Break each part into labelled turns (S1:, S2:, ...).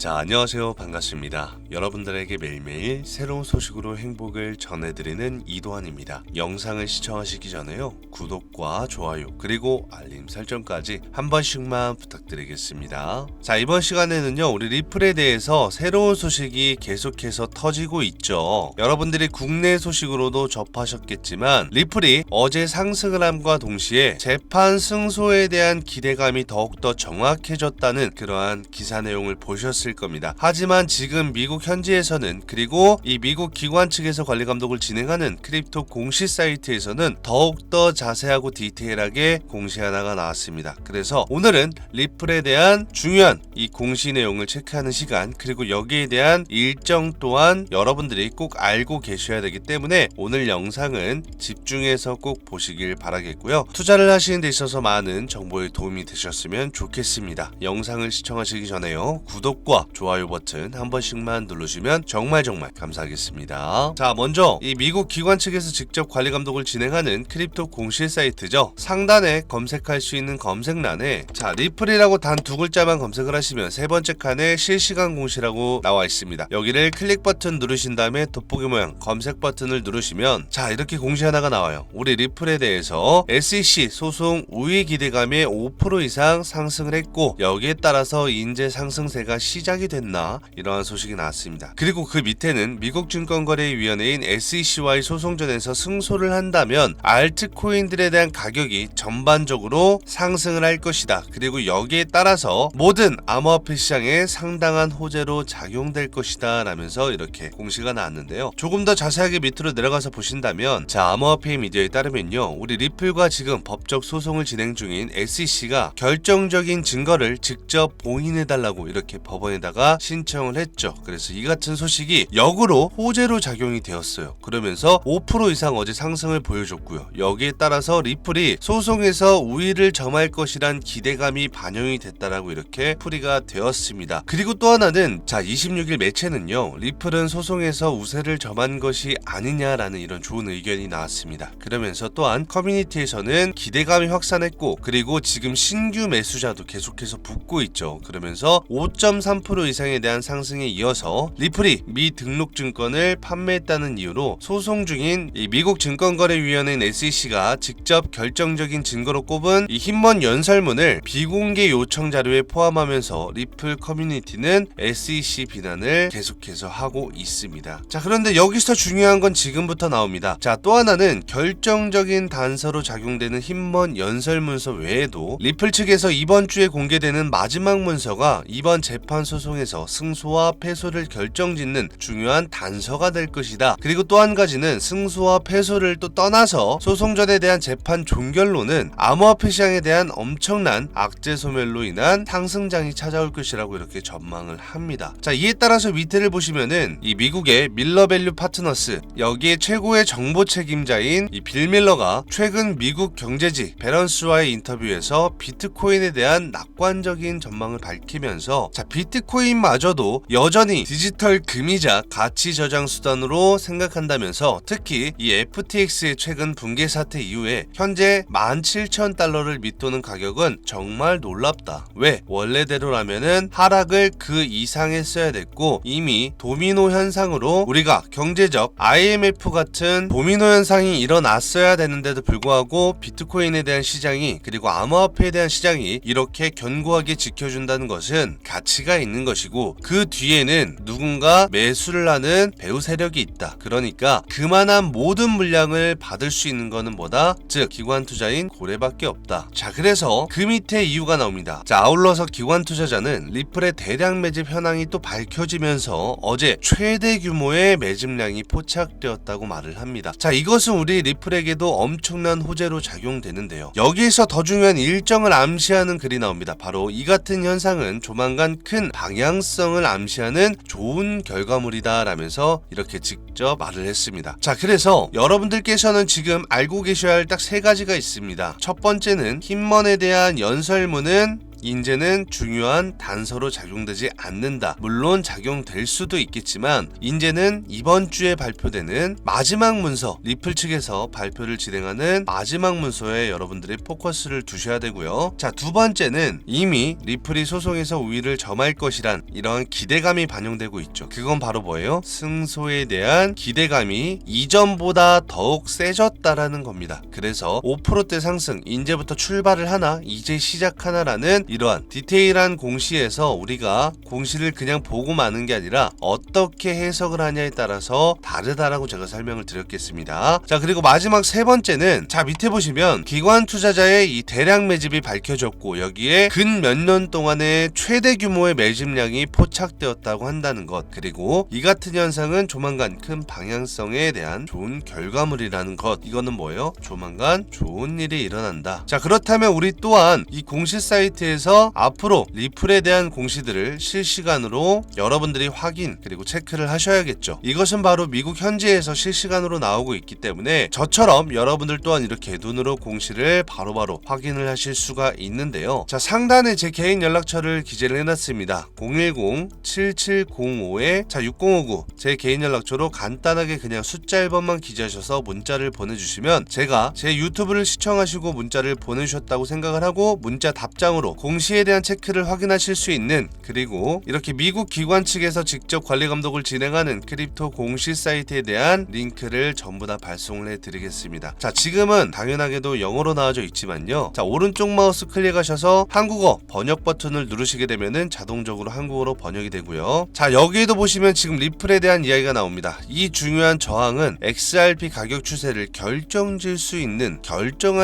S1: 자, 안녕하세요. 반갑습니다. 여러분들에게 매일매일 새로운 소식으로 행복을 전해드리는 이도환입니다. 영상을 시청하시기 전에요, 구독과 좋아요 그리고 알림 설정까지 한 번씩만 부탁드리겠습니다. 자, 이번 시간에는요, 우리 리플에 대해서 새로운 소식이 계속해서 터지고 있죠. 여러분들이 국내 소식으로도 접하셨겠지만 리플이 어제 상승을 함과 동시에 재판 승소에 대한 기대감이 더욱더 정확해졌다는 그러한 기사 내용을 보셨을 겁니다. 하지만 지금 미국 현지에서는, 그리고 이 미국 기관 측에서 관리 감독을 진행하는 크립토 공시 사이트에서는 더욱더 자세하고 디테일하게 공시 하나가 나왔습니다. 그래서 오늘은 리플에 대한 중요한 이 공시 내용을 체크하는 시간, 그리고 여기에 대한 일정 또한 여러분들이 꼭 알고 계셔야 되기 때문에 오늘 영상은 집중해서 꼭 보시길 바라겠고요. 투자를 하시는 데 있어서 많은 정보에 도움이 되셨으면 좋겠습니다. 영상을 시청하시기 전에요, 구독과 좋아요 버튼 한 번씩만 누르시면 정말 감사하겠습니다. 자, 먼저 이 미국 기관 측에서 직접 관리 감독을 진행하는 크립토 공시 사이트죠. 상단에 검색할 수 있는 검색란에 자, 리플이라고 단 두 글자만 검색을 하시면 세 번째 칸에 실시간 공시라고 나와 있습니다. 여기를 클릭 버튼 누르신 다음에 돋보기 모양 검색 버튼을 누르시면 자, 이렇게 공시 하나가 나와요. 우리 리플에 대해서 SEC 소송 우위 기대감에 5% 이상 상승을 했고, 여기에 따라서 인재 상승세가 시작이 됐나, 이러한 소식이 나왔습니다. 그리고 그 밑에는 미국 증권거래위원회인 SEC와의 소송전에서 승소를 한다면 알트코인들에 대한 가격이 전반적으로 상승을 할 것이다. 그리고 여기에 따라서 모든 암호화폐 시장에 상당한 호재로 작용될 것이다 라면서 이렇게 공시가 나왔는데요. 조금 더 자세하게 밑으로 내려가서 보신다면 자, 암호화폐 미디어에 따르면요, 우리 리플과 지금 법적 소송을 진행 중인 SEC가 결정적인 증거를 직접 봉인해달라고 이렇게 법원에다가 신청을 했죠. 그래서 이 같은 소식이 역으로 호재로 작용이 되었어요. 그러면서 5% 이상 어제 상승을 보여줬고요. 여기에 따라서 리플이 소송에서 우위를 점할 것이란 기대감이 반영이 됐다라고 이렇게 풀이가 되었습니다. 그리고 또 하나는 자, 26일 매체는요, 리플은 소송에서 우세를 점한 것이 아니냐라는 이런 좋은 의견이 나왔습니다. 그러면서 또한 커뮤니티에서는 기대감이 확산했고, 그리고 지금 신규 매수자도 계속해서 붙고 있죠. 그러면서 5.3% 이상에 대한 상승에 이어서 리플이 미 등록 증권을 판매했다는 이유로 소송 중인 이 미국 증권거래위원회인 SEC가 직접 결정적인 증거로 꼽은 이 흰먼 연설문을 비공개 요청 자료에 포함하면서 리플 커뮤니티는 SEC 비난을 계속해서 하고 있습니다. 자, 그런데 여기서 중요한 건 지금부터 나옵니다. 자, 또 하나는 결정적인 단서로 작용되는 흰먼 연설 문서 외에도 리플 측에서 이번 주에 공개되는 마지막 문서가 이번 재판 소송에서 승소와 패소를 결정짓는 중요한 단서가 될 것이다. 그리고 또 한 가지는 승소와 패소를 또 떠나서 소송전에 대한 재판 종결로는 암호화폐 시장에 대한 엄청난 악재 소멸로 인한 상승장이 찾아올 것이라고 이렇게 전망을 합니다. 자, 이에 따라서 밑에를 보시면은 이 미국의 밀러밸류 파트너스, 여기에 최고의 정보 책임자인 이 빌 밀러가 최근 미국 경제지 밸런스와의 인터뷰에서 비트코인에 대한 낙관적인 전망을 밝히면서 자, 비트코인마저도 여전히 디지털 금이자 가치 저장 수단으로 생각한다면서 특히 이 FTX의 최근 붕괴 사태 이후에 현재 17,000달러를 밑도는 가격은 정말 놀랍다. 왜? 원래대로라면은 하락을 그 이상 했어야 됐고, 이미 도미노 현상으로 우리가 경제적 IMF 같은 도미노 현상이 일어났어야 되는데도 불구하고 비트코인에 대한 시장이, 그리고 암호화폐에 대한 시장이 이렇게 견고하게 지켜준다는 것은 가치가 있는 것이고, 그 뒤에는 누군가 매수를 하는 배후 세력이 있다. 그러니까 그만한 모든 물량을 받을 수 있는 것은 뭐다? 즉 기관 투자인 고래밖에 없다. 자, 그래서 그 밑에 이유가 나옵니다. 자, 아울러서 기관 투자자는 리플의 대량 매집 현황이 또 밝혀지면서 어제 최대 규모의 매집량이 포착되었다고 말을 합니다. 자, 이것은 우리 리플에게도 엄청난 호재로 작용되는데요. 여기에서 더 중요한 일정을 암시하는 글이 나옵니다. 바로 이 같은 현상은 조만간 큰 방향성을 암시하는 좋은 결과물이다 라면서 이렇게 직접 말을 했습니다. 자, 그래서 여러분들께서는 지금 알고 계셔야 할 딱 세 가지가 있습니다. 첫 번째는 흰먼에 대한 연설문은 인재는 중요한 단서로 작용되지 않는다. 물론 작용될 수도 있겠지만 인재는 이번 주에 발표되는 마지막 문서, 리플 측에서 발표를 진행하는 마지막 문서에 여러분들이 포커스를 두셔야 되고요. 자, 두 번째는 이미 리플이 소송에서 우위를 점할 것이란 이러한 기대감이 반영되고 있죠. 그건 바로 뭐예요? 승소에 대한 기대감이 이전보다 더욱 세졌다라는 겁니다. 그래서 5%대 상승, 이제부터 출발을 하나, 이제 시작하나라는 이러한 디테일한 공시에서 우리가 공시를 그냥 보고 마는 게 아니라 어떻게 해석을 하냐에 따라서 다르다라고 제가 설명을 드렸겠습니다. 자, 그리고 마지막 세 번째는 자, 밑에 보시면 기관 투자자의 이 대량 매집이 밝혀졌고 여기에 근 몇 년 동안의 최대 규모의 매집량이 포착되었다고 한다는 것, 그리고 이 같은 현상은 조만간 큰 방향성에 대한 좋은 결과물이라는 것. 이거는 뭐예요? 조만간 좋은 일이 일어난다. 자, 그렇다면 우리 또한 이 공시 사이트에서 앞으로 리플에 대한 공시들을 실시간으로 여러분들이 확인 그리고 체크를 하셔야겠죠. 이것은 바로 미국 현지에서 실시간으로 나오고 있기 때문에 저처럼 여러분들 또한 이렇게 눈으로 공시를 바로바로 확인을 하실 수가 있는데요. 자, 상단에 제 개인 연락처를 기재를 해놨습니다. 010-7705-6059 제 개인 연락처로 간단하게 그냥 숫자 1번만 기재하셔서 문자를 보내주시면 제가 제 유튜브를 시청하시고 문자를 보내주셨다고 생각을 하고 문자 답장으로 공시에 대한 체크를 확인하실 수 있는, 그리고 이렇게 미국 기관 측에서 직접 관리 감독을 진행하는 크립토 공시 사이트에 대한 링크를 전부 다 발송을 해드리겠습니다. 자, 지금은 당연하게도 영어로 나와져 있지만요. 자, 오른쪽 마우스 클릭하셔서 한국어 번역 버튼을 누르시게 되면은 자동적으로 한국어로 번역이 되고요. 자, 여기에도 보시면 지금 리플에 대한 이야기가 나옵니다. 이 중요한 저항은 XRP 가격 추세를 결정할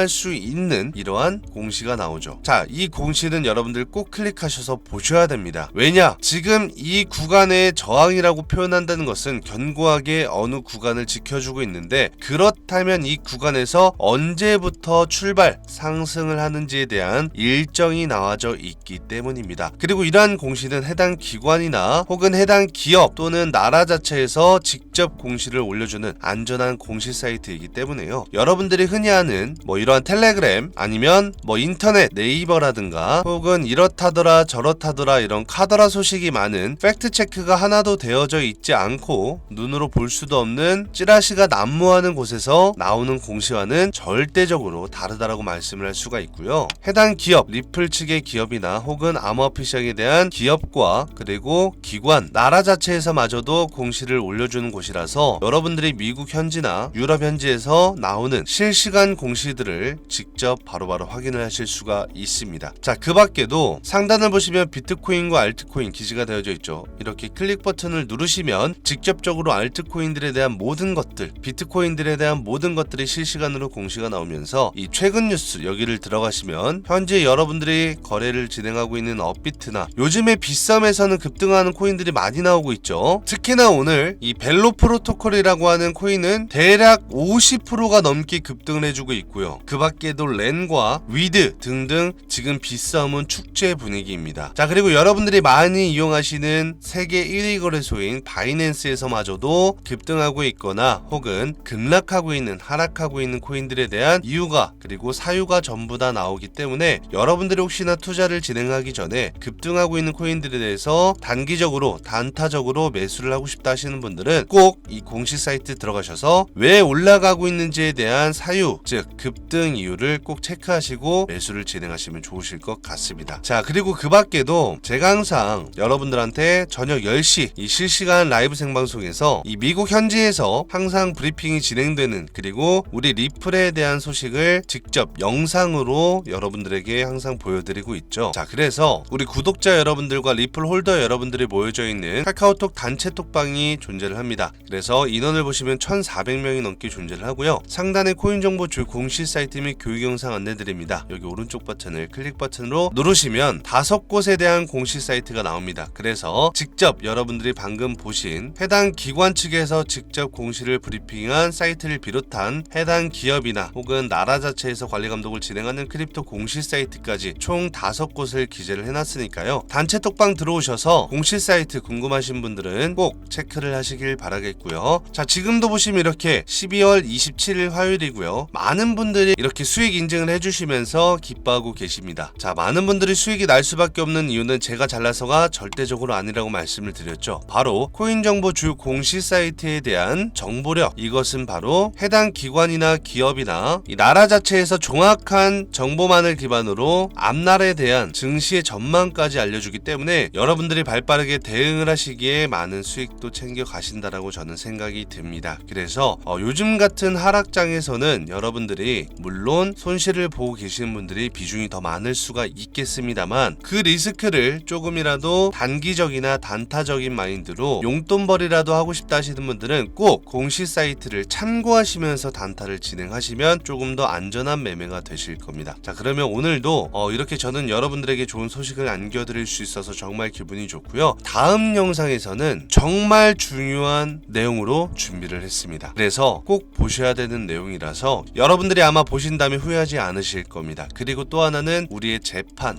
S1: 수 있는 이러한 공시가 나오죠. 자, 이 공시는 여러분들 꼭 클릭하셔서 보셔야 됩니다. 왜냐? 지금 이 구간의 저항이라고 표현한다는 것은 견고하게 어느 구간을 지켜주고 있는데, 그렇다면 이 구간에서 언제부터 출발 상승을 하는지에 대한 일정이 나와져 있기 때문입니다. 그리고 이러한 공시는 해당 기관이나 혹은 해당 기업 또는 나라 자체에서 직접 공시를 올려주는 안전한 공시 사이트이기 때문에요. 여러분들이 흔히 아는 이러한 텔레그램 아니면 인터넷 네이버라든가 혹은 이렇다더라 저렇다더라 이런 카더라 소식이 많은 팩트 체크가 하나도 되어져 있지 않고 눈으로 볼 수도 없는 찌라시가 난무하는 곳에서 나오는 공시와는 절대적으로 다르다라고 말씀을 할 수가 있고요. 해당 기업, 리플 측의 기업이나 혹은 암호화폐 시장에 대한 기업과 그리고 기관, 나라 자체에서마저도 공시를 올려주는 곳이라서 여러분들이 미국 현지나 유럽 현지에서 나오는 실시간 공시들을 직접 바로바로 확인을 하실 수가 있습니다. 자, 그 밖에도 상단을 보시면 비트코인과 알트코인 기재가 되어져 있죠. 이렇게 클릭 버튼을 누르시면 직접적으로 알트코인들에 대한 모든 것들, 비트코인들에 대한 모든 것들이 실시간으로 공시가 나오면서 이 최근 뉴스 여기를 들어가시면 현재 여러분들이 거래를 진행하고 있는 업비트나 요즘에 빗썸에서는 급등하는 코인들이 많이 나오고 있죠. 특히나 오늘 이 벨로 프로토콜이라고 하는 코인은 대략 50%가 넘게 급등을 해주고 있고요. 그 밖에도 렌과 위드 등등 지금 빗썸은 축제 분위기입니다. 자, 그리고 여러분들이 많이 이용하시는 세계 1위 거래소인 바이낸스에서마저도 급등하고 있거나 혹은 급락하고 있는, 하락하고 있는 코인들에 대한 이유가 그리고 사유가 전부 다 나오기 때문에 여러분들이 혹시나 투자를 진행하기 전에 급등하고 있는 코인들에 대해서 단기적으로 단타적으로 매수를 하고 싶다 하시는 분들은 꼭 이 공시 사이트 들어가셔서 왜 올라가고 있는지에 대한 사유, 즉 급등 이유를 꼭 체크하시고 매수를 진행하시면 좋으실 것 같습니다. 자, 그리고 그 밖에도 제가 항상 여러분들한테 저녁 10시 이 실시간 라이브 생방송에서 이 미국 현지에서 항상 브리핑이 진행되는, 그리고 우리 리플에 대한 소식을 직접 영상으로 여러분들에게 항상 보여드리고 있죠. 자, 그래서 우리 구독자 여러분들과 리플 홀더 여러분들이 모여져 있는 카카오톡 단체 톡방이 존재를 합니다. 그래서 인원을 보시면 1,400명이 넘게 존재를 하고요. 상단에 코인 정보 주 공시 사이트 및 교육 영상 안내드립니다. 여기 오른쪽 버튼을 클릭 버튼으로 누르시면 5곳에 대한 공시 사이트가 나옵니다. 그래서 직접 여러분들이 방금 보신 해당 기관 측에서 직접 공시를 브리핑한 사이트를 비롯한 해당 기업이나 혹은 나라 자체에서 관리 감독을 진행하는 크립토 공시 사이트까지 총 5곳을 기재를 해놨으니까요. 단체 톡방 들어오셔서 공시 사이트 궁금하신 분들은 꼭 체크를 하시길 바라겠고요. 자, 지금도 보시면 이렇게 12월 27일 화요일이고요. 많은 분들이 이렇게 수익 인증을 해주시면서 기뻐하고 계십니다. 자, 많은 분들이 수익이 날 수밖에 없는 이유는 제가 잘나서가 절대적으로 아니라고 말씀을 드렸죠. 바로 코인 정보 주 공시 사이트에 대한 정보력, 이것은 바로 해당 기관이나 기업이나 이 나라 자체에서 정확한 정보만을 기반으로 앞날에 대한 증시의 전망까지 알려주기 때문에 여러분들이 발빠르게 대응을 하시기에 많은 수익도 챙겨 가신다라고 저는 생각이 듭니다. 그래서 요즘 같은 하락장에서는 여러분들이 물론 손실을 보고 계시는 분들이 비중이 더 많을 수가 있겠습니다만 그 리스크를 조금이라도 단기적이나 단타적인 마인드로 용돈벌이라도 하고 싶다 하시는 분들은 꼭 공시 사이트를 참고하시면서 단타를 진행하시면 조금 더 안전한 매매가 되실 겁니다. 자, 그러면 오늘도 이렇게 저는 여러분들에게 좋은 소식을 안겨드릴 수 있어서 정말 기분이 좋고요. 다음 영상에서는 정말 중요한 내용으로 준비를 했습니다. 그래서 꼭 보셔야 되는 내용이라서 여러분들이 아마 보신 다음에 후회하지 않으실 겁니다. 그리고 또 하나는 우리의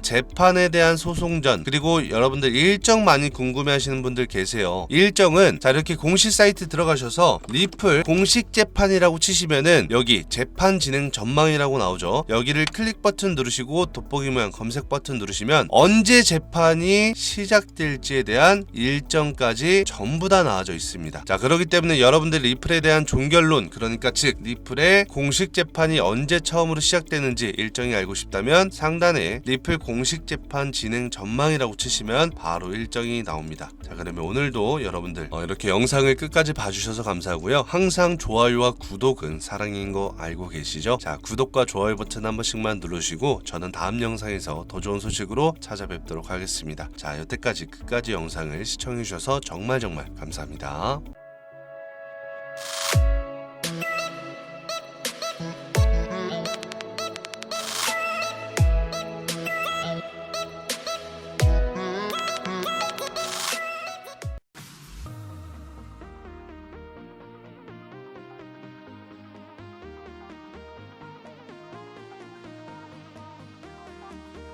S1: 재판에 대한 소송전, 그리고 여러분들 일정 많이 궁금해하시는 분들 계세요. 일정은 자, 이렇게 공시 사이트 들어가셔서 리플 공식 재판이라고 치시면은 여기 재판 진행 전망이라고 나오죠. 여기를 클릭 버튼 누르시고 돋보기 모양 검색 버튼 누르시면 언제 재판이 시작될지에 대한 일정까지 전부 다 나와져 있습니다. 자, 그렇기 때문에 여러분들 리플에 대한 종결론, 그러니까 즉 리플의 공식 재판이 언제 처음으로 시작되는지 일정이 알고 싶다면 상단에 리플 공식 재판 진행 전망이라고 치시면 바로 일정이 나옵니다. 자, 그러면 오늘도 여러분들 이렇게 영상을 끝까지 봐주셔서 감사하고요. 항상 좋아요와 구독은 사랑인 거 알고 계시죠? 자, 구독과 좋아요 버튼 한 번씩만 누르시고 저는 다음 영상에서 더 좋은 소식으로 찾아뵙도록 하겠습니다. 자, 여태까지 끝까지 영상을 시청해주셔서 정말 감사합니다.